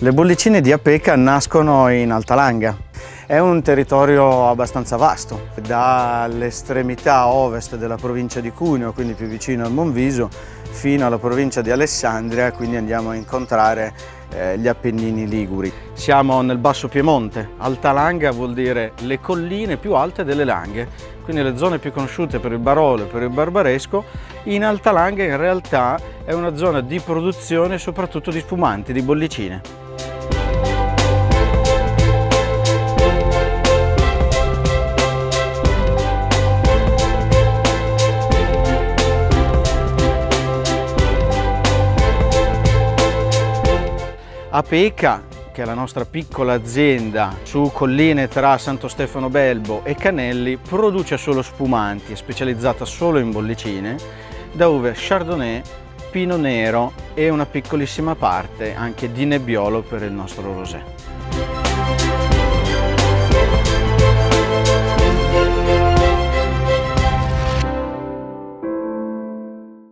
Le bollicine di Apeca nascono in Alta Langa. È un territorio abbastanza vasto, dall'estremità ovest della provincia di Cuneo, quindi più vicino al Monviso, fino alla provincia di Alessandria, quindi andiamo a incontrare gli Appennini liguri. Siamo nel Basso Piemonte. Alta Langa vuol dire le colline più alte delle Langhe, quindi le zone più conosciute per il Barolo e per il Barbaresco. In Alta Langa in realtà è una zona di produzione soprattutto di spumanti, di bollicine. Apeca, che è la nostra piccola azienda su colline tra Santo Stefano Belbo e Canelli, produce solo spumanti, è specializzata solo in bollicine, da uve Chardonnay, Pinot Nero e una piccolissima parte anche di Nebbiolo per il nostro rosé.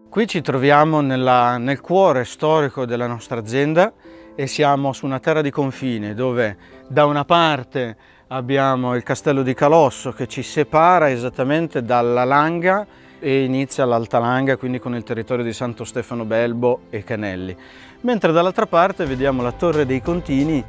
Qui ci troviamo nel cuore storico della nostra azienda e siamo su una terra di confine dove da una parte abbiamo il castello di Calosso che ci separa esattamente dalla Langa e inizia l'Alta Langa, quindi con il territorio di Santo Stefano Belbo e Canelli, mentre dall'altra parte vediamo la Torre dei Contini.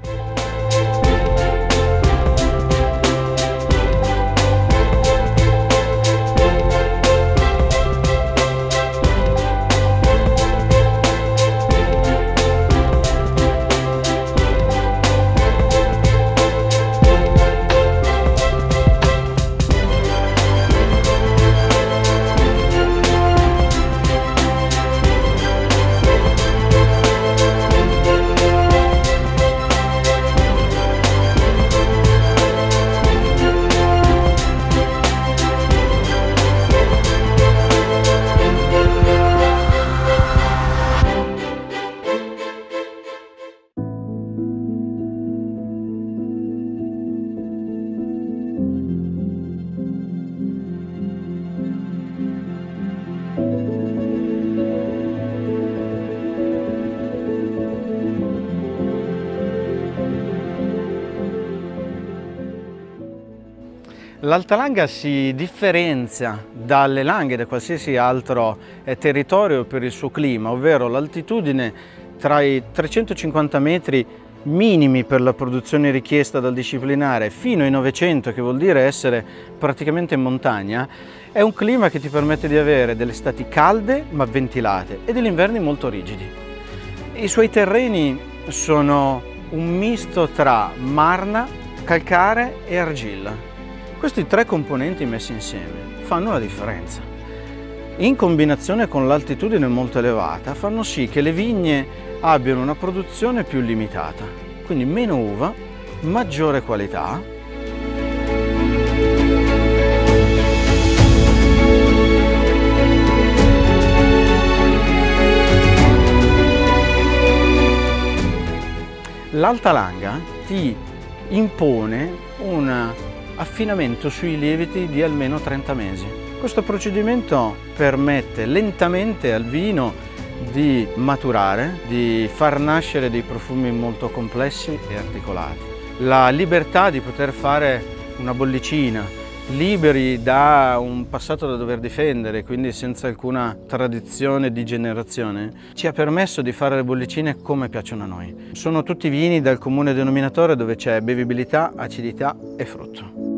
L'Alta Langa si differenzia dalle Langhe, da qualsiasi altro territorio per il suo clima, ovvero l'altitudine tra i 350 metri minimi per la produzione richiesta dal disciplinare fino ai 900, che vuol dire essere praticamente in montagna. È un clima che ti permette di avere delle estati calde ma ventilate e degli inverni molto rigidi. I suoi terreni sono un misto tra marna, calcare e argilla. Questi tre componenti messi insieme fanno la differenza. In combinazione con l'altitudine molto elevata fanno sì che le vigne abbiano una produzione più limitata, quindi meno uva, maggiore qualità. L'Alta Langa ti impone un affinamento sui lieviti di almeno 30 mesi. Questo procedimento permette lentamente al vino di maturare, di far nascere dei profumi molto complessi e articolati. La libertà di poter fare una bollicina, liberi da un passato da dover difendere, quindi senza alcuna tradizione di generazione, ci ha permesso di fare le bollicine come piacciono a noi. Sono tutti vini dal comune denominatore dove c'è bevibilità, acidità e frutto.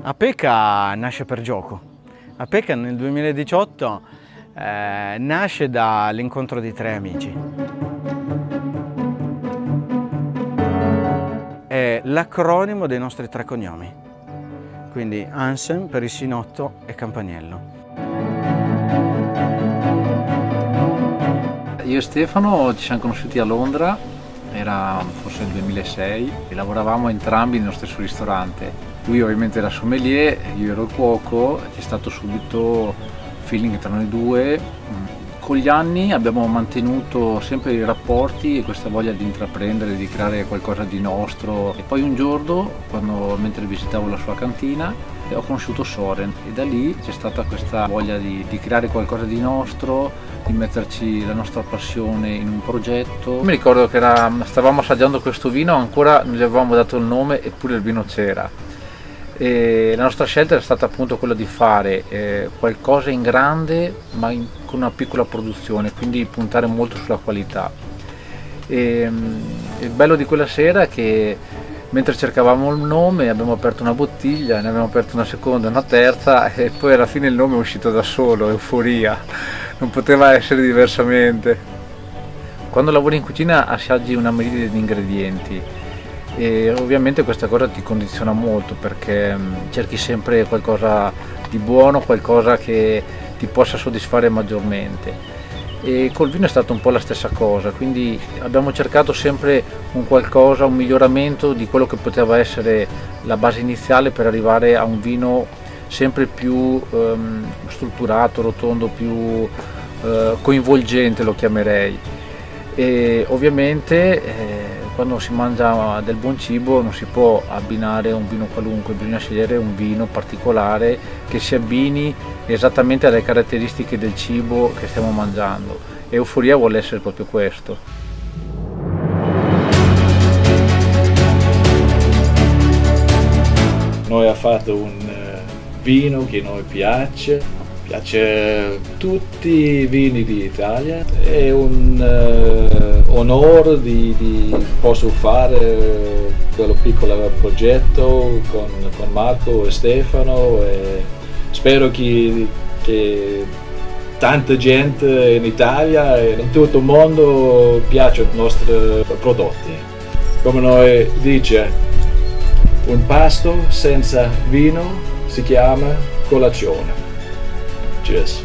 Apeca nasce per gioco. Apeca nel 2018 nasce dall'incontro di tre amici. È l'acronimo dei nostri tre cognomi, quindi Hansen, Perissinotto e Campaniello. Io e Stefano ci siamo conosciuti a Londra, era forse nel 2006 e lavoravamo entrambi nello stesso ristorante. Lui ovviamente era sommelier, io ero il cuoco, c'è stato subito feeling tra noi due, Con gli anni abbiamo mantenuto sempre i rapporti e questa voglia di intraprendere, di creare qualcosa di nostro. E poi un giorno, mentre visitavo la sua cantina, ho conosciuto Soren e da lì c'è stata questa voglia di creare qualcosa di nostro, di metterci la nostra passione in un progetto. Mi ricordo che stavamo assaggiando questo vino, ancora non gli avevamo dato il nome eppure il vino c'era. E la nostra scelta è stata appunto quella di fare qualcosa in grande ma con una piccola produzione, quindi puntare molto sulla qualità. E il bello di quella sera è che mentre cercavamo il nome abbiamo aperto una bottiglia, ne abbiamo aperto una seconda, una terza e poi alla fine il nome è uscito da solo, Euforia, non poteva essere diversamente. Quando lavori in cucina assaggi una miriade di ingredienti e ovviamente questa cosa ti condiziona molto perché cerchi sempre qualcosa di buono, qualcosa che ti possa soddisfare maggiormente, e col vino è stata un po' la stessa cosa, quindi abbiamo cercato sempre un qualcosa, un miglioramento di quello che poteva essere la base iniziale per arrivare a un vino sempre più strutturato, rotondo, più coinvolgente lo chiamerei. E ovviamente quando si mangia del buon cibo non si può abbinare un vino qualunque, bisogna scegliere un vino particolare che si abbini esattamente alle caratteristiche del cibo che stiamo mangiando. Euforia vuole essere proprio questo. Noi abbiamo fatto un vino che a noi piace tutti i vini d'Italia, è un onore di posso fare quello piccolo progetto con Marco e Stefano, e spero che tanta gente in Italia e in tutto il mondo piacciono i nostri prodotti. Come noi dice, un pasto senza vino si chiama colazione. Cheers.